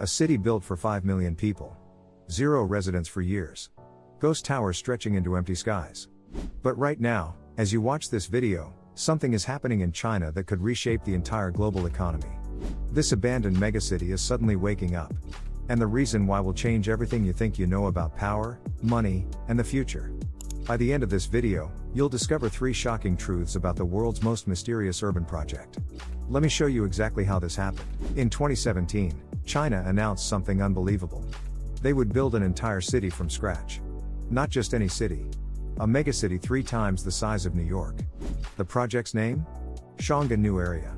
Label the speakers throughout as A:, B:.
A: A city built for 5 million people. Zero residents for years. Ghost towers stretching into empty skies. But right now, as you watch this video, something is happening in China that could reshape the entire global economy. This abandoned megacity is suddenly waking up. And the reason why will change everything you think you know about power, money, and the future. By the end of this video, you'll discover 3 shocking truths about the world's most mysterious urban project. Let me show you exactly how this happened. In 2017, China announced something unbelievable. They would build an entire city from scratch. Not just any city. A megacity 3 times the size of New York. The project's name? Xiong'an New Area.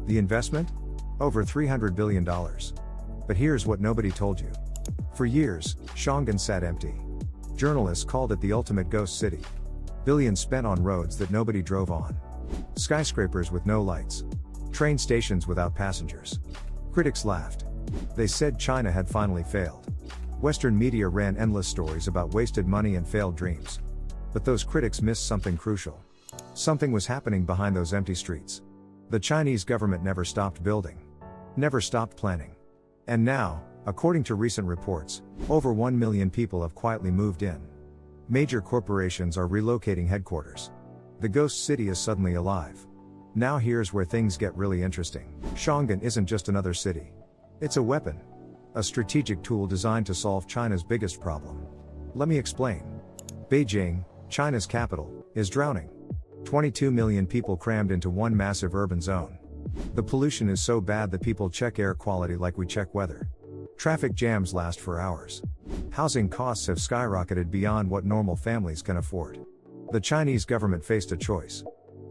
A: The investment? Over $300 billion. But here's what nobody told you. For years, Xiong'an sat empty. Journalists called it the ultimate ghost city. Billions spent on roads that nobody drove on. Skyscrapers with no lights. Train stations without passengers. Critics laughed. They said China had finally failed. Western media ran endless stories about wasted money and failed dreams. But those critics missed something crucial. Something was happening behind those empty streets. The Chinese government never stopped building. Never stopped planning. And now, according to recent reports, over 1 million people have quietly moved in. Major corporations are relocating headquarters. The ghost city is suddenly alive. Now here's where things get really interesting. Xiong'an isn't just another city. It's a weapon. A strategic tool designed to solve China's biggest problem. Let me explain. Beijing, China's capital, is drowning. 22 million people crammed into one massive urban zone. The pollution is so bad that people check air quality like we check weather. Traffic jams last for hours. Housing costs have skyrocketed beyond what normal families can afford. The Chinese government faced a choice.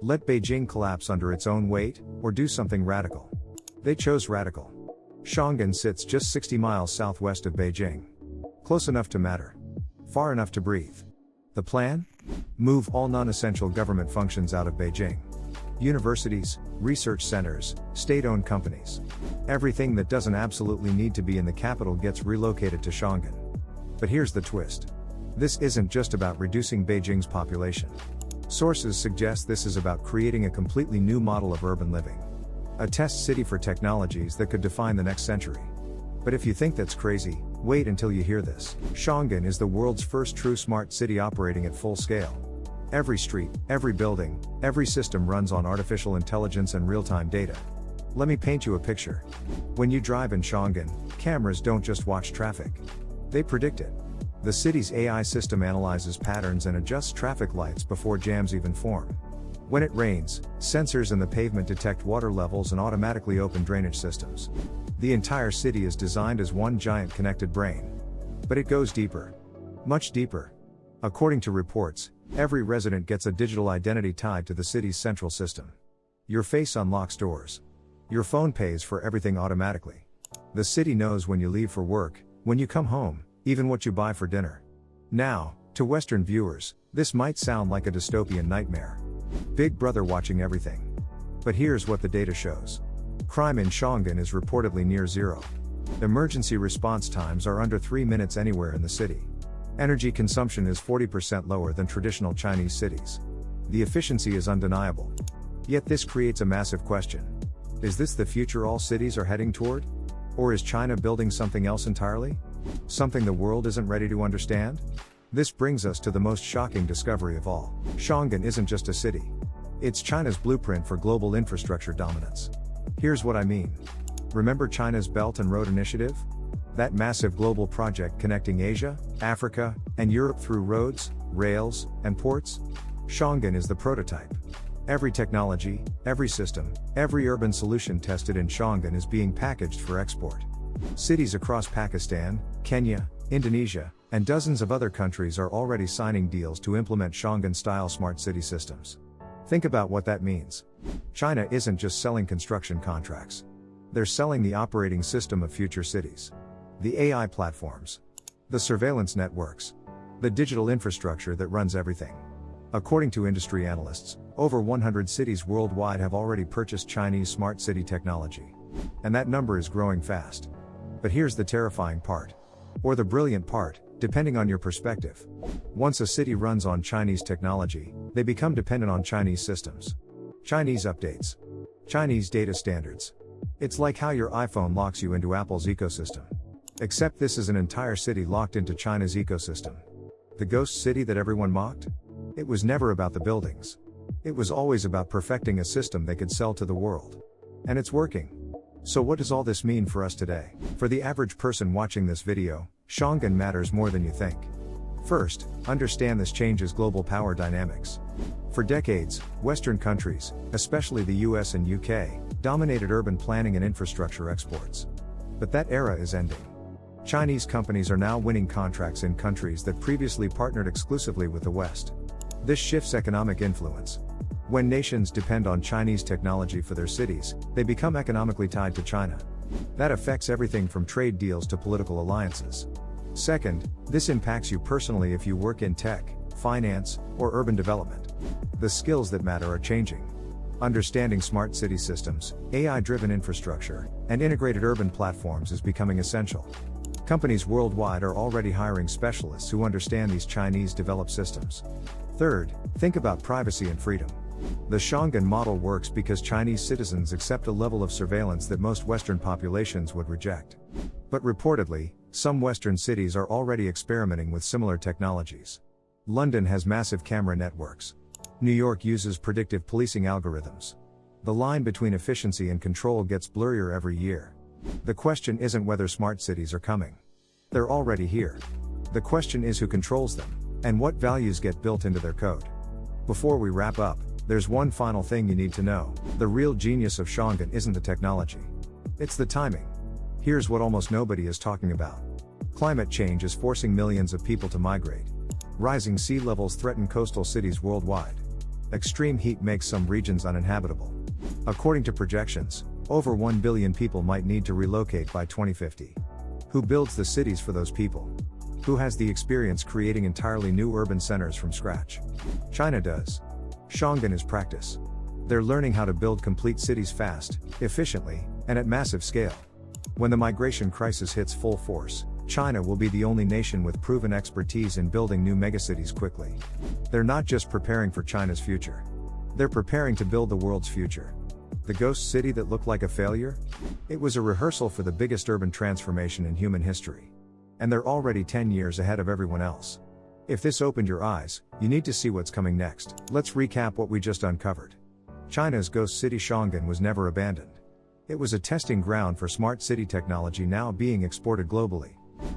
A: Let Beijing collapse under its own weight, or do something radical. They chose radical. Xiong'an sits just 60 miles southwest of Beijing. Close enough to matter. Far enough to breathe. The plan? Move all non-essential government functions out of Beijing. Universities, research centers, state-owned companies. Everything that doesn't absolutely need to be in the capital gets relocated to Xiong'an. But here's the twist. This isn't just about reducing Beijing's population. Sources suggest this is about creating a completely new model of urban living. A test city for technologies that could define the next century. But if you think that's crazy, wait until you hear this. Xiong'an is the world's first true smart city operating at full scale. Every street, every building, every system runs on artificial intelligence and real-time data. Let me paint you a picture. When you drive in Xiong'an, cameras don't just watch traffic. They predict it. The city's AI system analyzes patterns and adjusts traffic lights before jams even form. When it rains, sensors in the pavement detect water levels and automatically open drainage systems. The entire city is designed as one giant connected brain. But it goes deeper. Much deeper. According to reports, every resident gets a digital identity tied to the city's central system. Your face unlocks doors. Your phone pays for everything automatically. The city knows when you leave for work, when you come home, even what you buy for dinner. Now, to Western viewers, this might sound like a dystopian nightmare. Big Brother watching everything. But here's what the data shows. Crime in Xiong'an is reportedly near zero. Emergency response times are under 3 minutes anywhere in the city. Energy consumption is 40% lower than traditional Chinese cities. The efficiency is undeniable. Yet this creates a massive question. Is this the future all cities are heading toward? Or is China building something else entirely? Something the world isn't ready to understand? This brings us to the most shocking discovery of all. Xiong'an isn't just a city. It's China's blueprint for global infrastructure dominance. Here's what I mean. Remember China's Belt and Road Initiative? That massive global project connecting Asia, Africa, and Europe through roads, rails, and ports? Xiong'an is the prototype. Every technology, every system, every urban solution tested in Xiong'an is being packaged for export. Cities across Pakistan, Kenya, Indonesia, and dozens of other countries are already signing deals to implement Xiong'an-style smart city systems. Think about what that means. China isn't just selling construction contracts. They're selling the operating system of future cities. The AI platforms. The surveillance networks. The digital infrastructure that runs everything. According to industry analysts, over 100 cities worldwide have already purchased Chinese smart city technology. And that number is growing fast. But here's the terrifying part. Or the brilliant part, depending on your perspective. Once a city runs on Chinese technology, they become dependent on Chinese systems. Chinese updates. Chinese data standards. It's like how your iPhone locks you into Apple's ecosystem. Except this is an entire city locked into China's ecosystem. The ghost city that everyone mocked? It was never about the buildings. It was always about perfecting a system they could sell to the world. And it's working. So what does all this mean for us today? For the average person watching this video, Xiong'an matters more than you think. First, understand this changes global power dynamics. For decades, Western countries, especially the US and UK, dominated urban planning and infrastructure exports. But that era is ending. Chinese companies are now winning contracts in countries that previously partnered exclusively with the West. This shifts economic influence. When nations depend on Chinese technology for their cities, they become economically tied to China. That affects everything from trade deals to political alliances. Second, this impacts you personally if you work in tech, finance, or urban development. The skills that matter are changing. Understanding smart city systems, AI-driven infrastructure, and integrated urban platforms is becoming essential. Companies worldwide are already hiring specialists who understand these Chinese-developed systems. Third, think about privacy and freedom. The Xiong'an model works because Chinese citizens accept a level of surveillance that most Western populations would reject. But reportedly, some Western cities are already experimenting with similar technologies. London has massive camera networks. New York uses predictive policing algorithms. The line between efficiency and control gets blurrier every year. The question isn't whether smart cities are coming. They're already here. The question is who controls them, and what values get built into their code. Before we wrap up, there's one final thing you need to know. The real genius of Xiong'an isn't the technology. It's the timing. Here's what almost nobody is talking about. Climate change is forcing millions of people to migrate. Rising sea levels threaten coastal cities worldwide. Extreme heat makes some regions uninhabitable. According to projections, over 1 billion people might need to relocate by 2050. Who builds the cities for those people? Who has the experience creating entirely new urban centers from scratch? China does. Xiong'an is practice. They're learning how to build complete cities fast, efficiently, and at massive scale. When the migration crisis hits full force, China will be the only nation with proven expertise in building new megacities quickly. They're not just preparing for China's future. They're preparing to build the world's future. The ghost city that looked like a failure? It was a rehearsal for the biggest urban transformation in human history. And they're already 10 years ahead of everyone else. If this opened your eyes, you need to see what's coming next. Let's recap what we just uncovered. China's ghost city Xiong'an was never abandoned. It was a testing ground for smart city technology now being exported globally.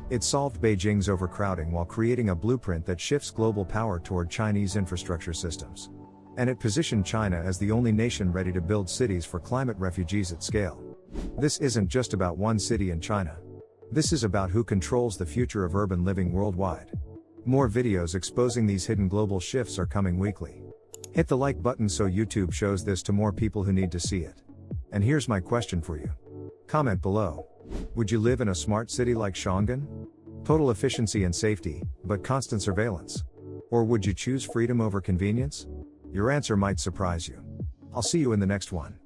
A: It solved Beijing's overcrowding while creating a blueprint that shifts global power toward Chinese infrastructure systems. And it positioned China as the only nation ready to build cities for climate refugees at scale. This isn't just about one city in China. This is about who controls the future of urban living worldwide. More videos exposing these hidden global shifts are coming weekly. Hit the like button so YouTube shows this to more people who need to see it. And here's my question for you. Comment below. Would you live in a smart city like Xiong'an? Total efficiency and safety, but constant surveillance? Or would you choose freedom over convenience? Your answer might surprise you. I'll see you in the next one.